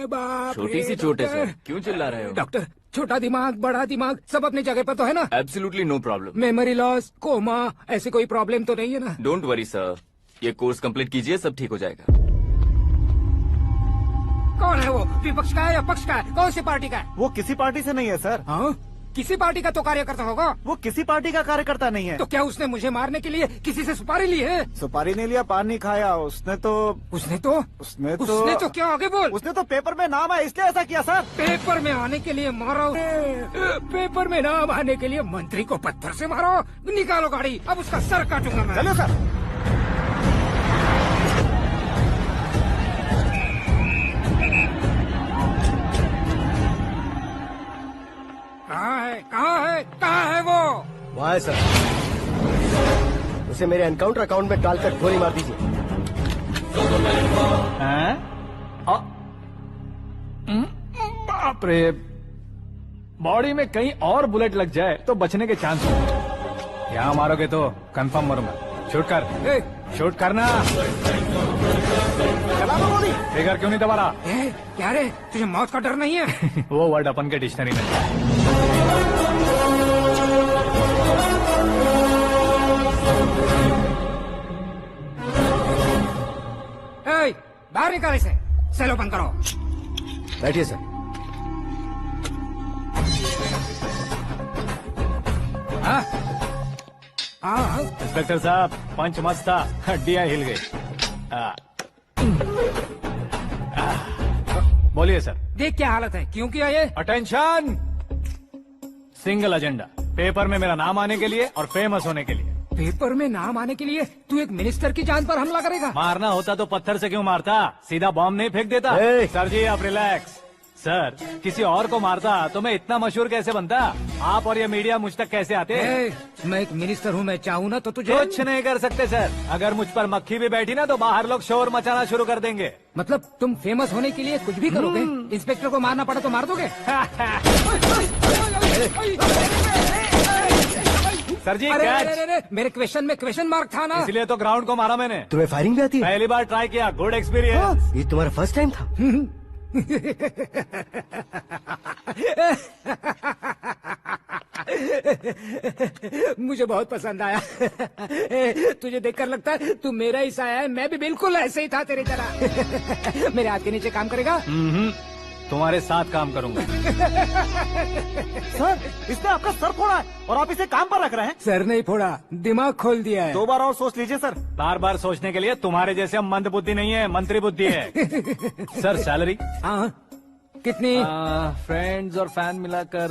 बाप छोटी रे, सी चोट है डॉक्टर। सर, क्यों चिल्ला रहे हो? डॉक्टर, छोटा दिमाग बड़ा दिमाग सब अपनी जगह पर तो है ना? Absolutely no problem. Memory loss, coma, ऐसी कोई प्रॉब्लम तो नहीं है ना? डोंट वरी सर, ये कोर्स कंप्लीट कीजिए, सब ठीक हो जाएगा। कौन है वो? विपक्ष का है या पक्ष का है? कौन सी पार्टी का है? वो किसी पार्टी से नहीं है सर। हाँ? किसी पार्टी का तो कार्यकर्ता होगा। वो किसी पार्टी का कार्यकर्ता नहीं है। तो क्या उसने मुझे मारने के लिए किसी से सुपारी ली है? सुपारी नहीं लिया, पान नहीं खाया। उसने तो उसने तो क्या? आगे बोल। उसने तो पेपर में नाम है इसलिए ऐसा किया सर। पेपर में आने के लिए मारो? पेपर में नाम आने के लिए मंत्री को पत्थर से मारो? निकालो गाड़ी, अब उसका सर काटूंगा मैं। चलो सर। कहाँ है वो? वहाँ है सर। उसे मेरे एनकाउंटर अकाउंट में डालकर गोली मार दीजिए। बाप रे, बॉडी में कहीं और बुलेट लग जाए तो बचने के चांस हो। यहाँ मारोगे तो कंफर्म मरूंगा। शूट कर, शूट करना। चला दो गोली। फिगर क्यों नहीं दबा रहा? क्या रे, तुझे मौत का डर नहीं है? वो वर्ड अपन के डिक्शनरी में है। बाहर निकाल इसे। सेल ओपन करो। बैठिए सर। हाँ, इंस्पेक्टर साहब, पंच मस्त था, हड्डियां हिल गई। बोलिए सर। देख क्या हालत है, क्यों किया ये? अटेंशन, सिंगल एजेंडा, पेपर में मेरा नाम आने के लिए और फेमस होने के लिए। पेपर में नाम आने के लिए तू एक मिनिस्टर की जान पर हमला करेगा? मारना होता तो पत्थर से क्यों मारता, सीधा बॉम्ब नहीं फेंक देता। सर जी आप रिलैक्स। सर, किसी और को मारता तो मैं इतना मशहूर कैसे बनता? आप और ये मीडिया मुझ तक कैसे आते? मैं एक मिनिस्टर हूँ, मैं चाहूँ ना तो तुझे कुछ नहीं कर सकते सर। अगर मुझ पर मक्खी भी बैठी ना तो बाहर लोग शोर मचाना शुरू कर देंगे। मतलब तुम फेमस होने के लिए कुछ भी करोगे? इंस्पेक्टर को मारना पड़ा तो मार दोगे? सर जी अरे, मेरे क्वेश्चन में क्वेश्चन मार्क था ना, इसलिए तो ग्राउंड को मारा मैंने। तुम्हें फायरिंग भी आती है? पहली बार ट्राई किया, गुड एक्सपीरियंस। ये तुम्हारा फर्स्ट टाइम था? मुझे बहुत पसंद आया। तुझे देखकर लगता है तू मेरा ही साया है। मैं भी बिल्कुल ऐसे ही था तेरी तरह। मेरे हाथ के नीचे काम करेगा? तुम्हारे साथ काम करूंगा। सर, इसने आपका सर फोड़ा है और आप इसे काम पर रख रहे हैं। सर नहीं फोड़ा, दिमाग खोल दिया है। 2 बार और सोच लीजिए सर। बार बार सोचने के लिए तुम्हारे जैसे मंद बुद्धि नहीं है, मंत्री बुद्धि है। Sir salary? हाँ, कितनी? फ्रेंड्स और फैन मिलाकर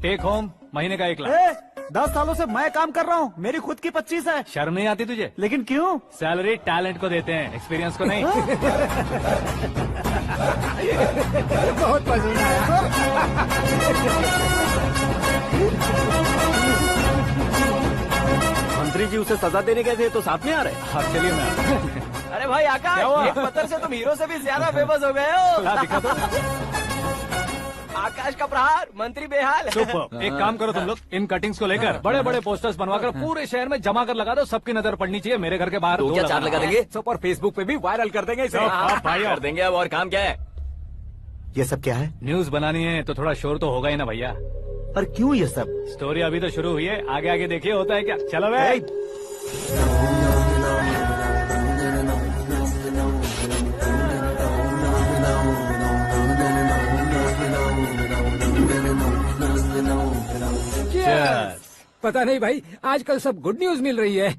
टेक होम महीने का 1 लाख। 10 सालों से मैं काम कर रहा हूँ, मेरी खुद की 25 है। शर्म नहीं आती तुझे? लेकिन क्यों? सैलरी टैलेंट को देते हैं, एक्सपीरियंस को नहीं। बहुत पसंद आया। मंत्री जी उसे सजा देने गए थे तो साथ में आ रहे? हाँ चलिए मैं। अरे भाई आकाश, एक पत्थर से तुम हीरो से भी ज्यादा फेमस हो गए हो। दिखा दो। आकाश का प्रहार, मंत्री बेहाल। सुपर। एक काम करो तुम लोग, इन कटिंग्स को लेकर बड़े बड़े पोस्टर्स बनवाकर पूरे शहर में जमा कर लगा दो। सबकी नजर पड़नी चाहिए। मेरे घर के बाहर तो क्या 4 लगा देंगे? और फेसबुक पे भी वायरल कर देंगे इसे। भाई कर देंगे। अब और काम क्या है? ये सब क्या है? न्यूज बनानी है तो थोड़ा शोर तो होगा ही ना भैया। पर क्यों ये सब? स्टोरी अभी तो शुरू हुई है, आगे आगे देखिए होता है क्या। चलो भाई। पता नहीं भाई, आजकल सब गुड न्यूज मिल रही है।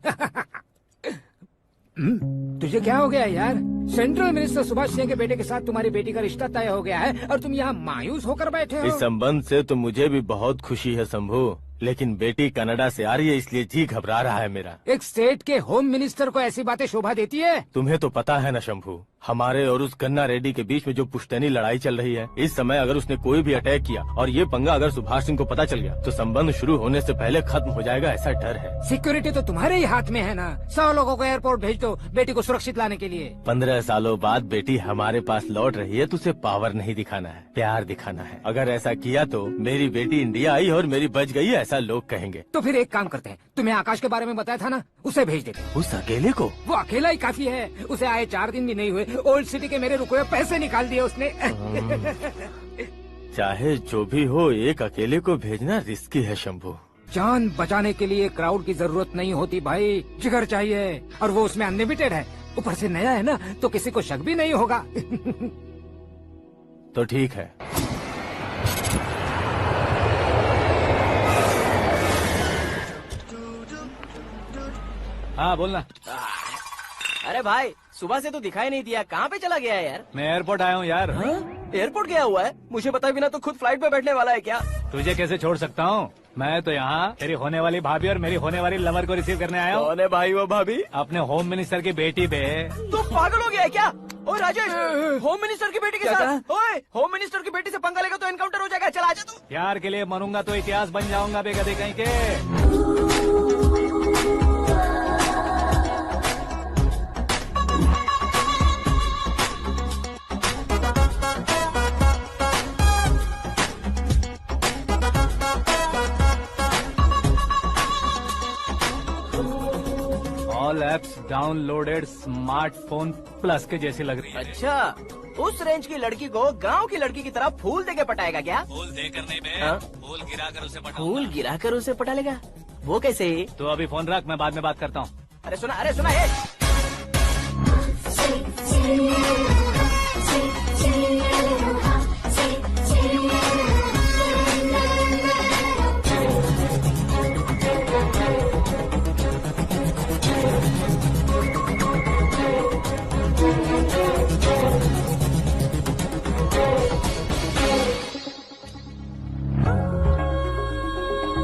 तुझे क्या हो गया यार? सेंट्रल मिनिस्टर सुभाष सिंह के बेटे के साथ तुम्हारी बेटी का रिश्ता तय हो गया है और तुम यहाँ मायूस होकर बैठे हो। इस संबंध से तो मुझे भी बहुत खुशी है शंभू, लेकिन बेटी कनाडा से आ रही है इसलिए जी घबरा रहा है मेरा। एक स्टेट के होम मिनिस्टर को ऐसी बातें शोभा देती है? तुम्हें तो पता है ना शंभू, हमारे और उस गन्ना रेड्डी के बीच में जो पुश्तैनी लड़ाई चल रही है, इस समय अगर उसने कोई भी अटैक किया और ये पंगा अगर सुभाष सिंह को पता चल गया तो संबंध शुरू होने से पहले खत्म हो जाएगा, ऐसा डर है। सिक्योरिटी तो तुम्हारे ही हाथ में है ना। 100 लोगों को एयरपोर्ट भेज दो बेटी को सुरक्षित लाने के लिए। 15 सालों बाद बेटी हमारे पास लौट रही है तो उसे पावर नहीं दिखाना है, प्यार दिखाना है। अगर ऐसा किया तो मेरी बेटी इंडिया आई और मेरी बच गई, ऐसा लोग कहेंगे। तो फिर एक काम करते हैं, तुम्हें आकाश के बारे में बताया था ना, उसे भेज देते हैं। उस अकेले को? वो अकेला ही काफी है। उसे आए 4 दिन भी नहीं हुए ओल्ड सिटी के मेरे रुके हुए पैसे निकाल दिए उसने। चाहे जो भी हो, एक अकेले को भेजना रिस्की है शंभू। जान बचाने के लिए क्राउड की जरूरत नहीं होती भाई, जिगर चाहिए, और वो उसमें अनलिमिटेड है। ऊपर से नया है ना, तो किसी को शक भी नहीं होगा। तो ठीक है। हाँ बोलना। अरे भाई, सुबह से तो दिखाई नहीं दिया, कहाँ पे चला गया है यार? मैं एयरपोर्ट आया हूँ यार। एयरपोर्ट गया हुआ है? मुझे बताए बिना तो खुद फ्लाइट पे बैठने वाला है क्या? तुझे कैसे छोड़ सकता हूँ? मैं तो यहाँ तेरी होने वाली भाभी और मेरी होने वाली लवर को रिसीव करने आया हूँ। कौन है भाई वो भाभी? अपने होम मिनिस्टर की बेटी पे। तू पागल हो गया है क्या? ओए राजेश, होम मिनिस्टर की बेटी के क्या साथ? ओए, होम मिनिस्टर की बेटी से पंगा लेगा तो एनकाउंटर हो जाएगा। चल आजा तू। प्यार के लिए मरूंगा तो इतिहास बन जाऊंगा बेगदे कहीं के। All apps downloaded smartphone plus के जैसी लग रही है। अच्छा, उस रेंज की लड़की को गांव की लड़की की तरह फूल देके पटाएगा क्या? फूल देकर नहीं बे, हाँ? फूल गिराकर उसे पटा। फूल गिराकर उसे पटा लेगा? वो कैसे? तो अभी फोन रख, मैं बाद में बात करता हूँ। अरे सुना हे।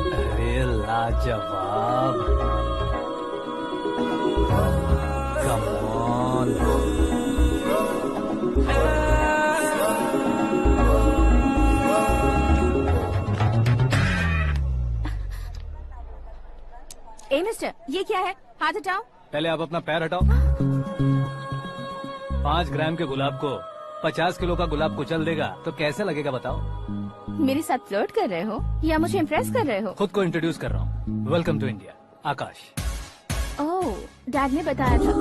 अरे लाजवाब, कम ऑन। ए मिस्टर, ये क्या है? हाथ हटाओ। पहले आप अपना पैर हटाओ। 5 ग्राम के गुलाब को 50 किलो का गुलाब कुचल देगा तो कैसे लगेगा बताओ? मेरे साथ फ्लर्ट कर रहे हो या मुझे इम्प्रेस कर रहे हो? खुद को इंट्रोड्यूस कर रहा हूँ। Welcome to India, Akash. Oh, dad ने बताया था।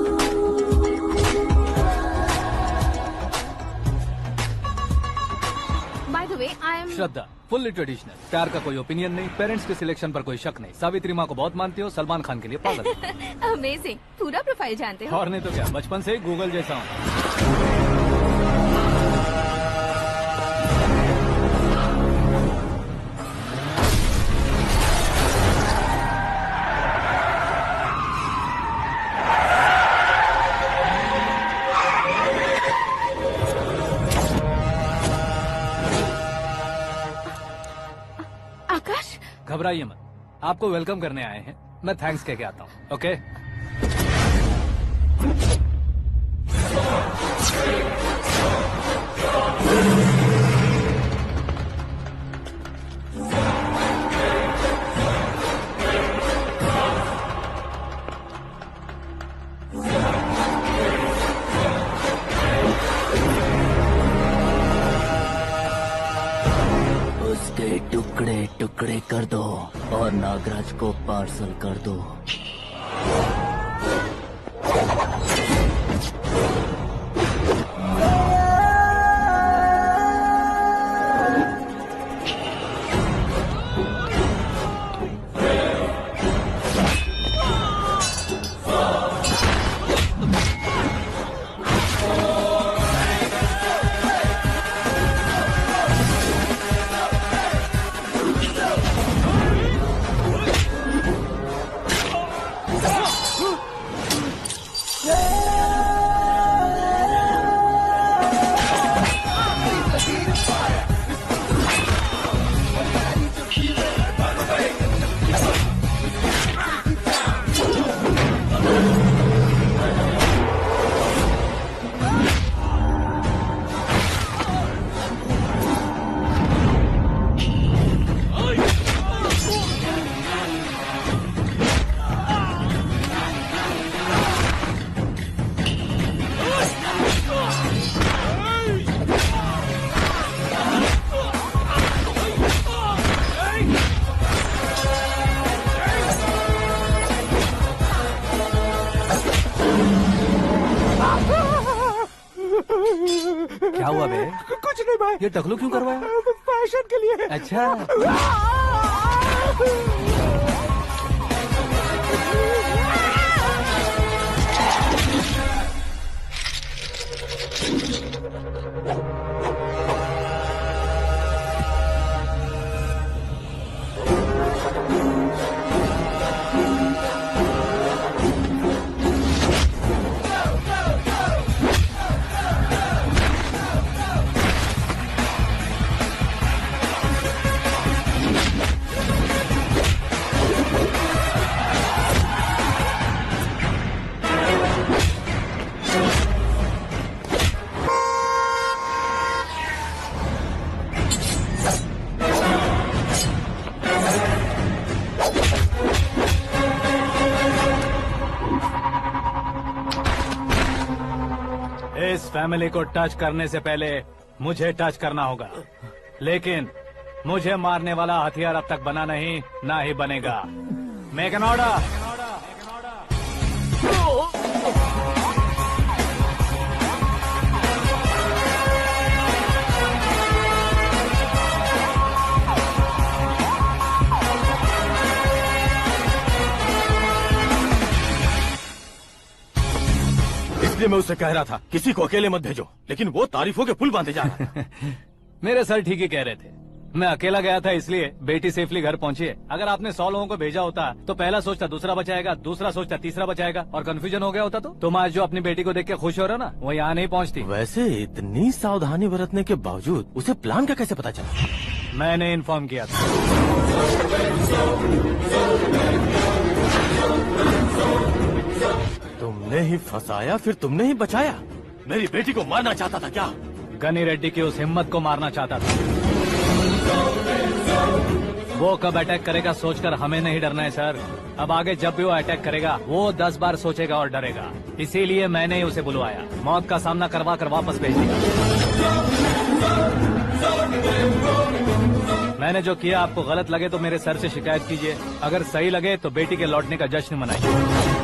By the way, I am Shraddha, fully traditional. प्यार का कोई ओपिनियन नहीं, पेरेंट्स के सिलेक्शन पर कोई शक नहीं। सावित्री माँ को बहुत मानती हो, सलमान खान के लिए पागल हो। अमेजिंग, पूरा प्रोफाइल जानते हो। और नहीं तो क्या, बचपन से ही गूगल जैसा हूँ। आकाश, घबराइए मत, आपको वेलकम करने आए हैं। मैं थैंक्स कह के आता हूँ। ओके? उसके टुकड़े टुकड़े कर दो और नागराज को पार्सल कर दो। क्या हुआ बे? कुछ नहीं भाई, ये टकलू क्यों करवाया? फैशन के लिए। अच्छा, इस फैमिली को टच करने से पहले मुझे टच करना होगा, लेकिन मुझे मारने वाला हथियार अब तक बना नहीं, ना ही बनेगा। Make an order. इसलिए मैं उससे कह रहा था किसी को अकेले मत भेजो, लेकिन वो तारीफों के पुल बांधे जा रहा था। मेरे सर ठीक ही कह रहे थे। मैं अकेला गया था इसलिए बेटी सेफली घर पहुंची है। अगर आपने 100 लोगों को भेजा होता तो पहला सोचता दूसरा बचाएगा, दूसरा सोचता तीसरा बचाएगा, और कंफ्यूजन हो गया होता तो तुम आज जो अपनी बेटी को देख के खुश हो रहे हो ना, वो यहाँ नहीं पहुँचती। वैसे इतनी सावधानी बरतने के बावजूद उसे प्लान का कैसे पता चला? मैंने इन्फॉर्म किया था। तुमने ही फंसाया, फिर तुमने ही बचाया। मेरी बेटी को मारना चाहता था क्या? गनी रेड्डी की उस हिम्मत को मारना चाहता था। वो कब अटैक करेगा सोचकर हमें नहीं डरना है सर। अब आगे जब भी वो अटैक करेगा वो 10 बार सोचेगा और डरेगा। इसीलिए मैंने ही उसे बुलवाया, मौत का सामना करवा कर वापस भेज दिया। मैंने जो किया आपको गलत लगे तो मेरे सर से शिकायत कीजिए, अगर सही लगे तो बेटी के लौटने का जश्न मनाइए।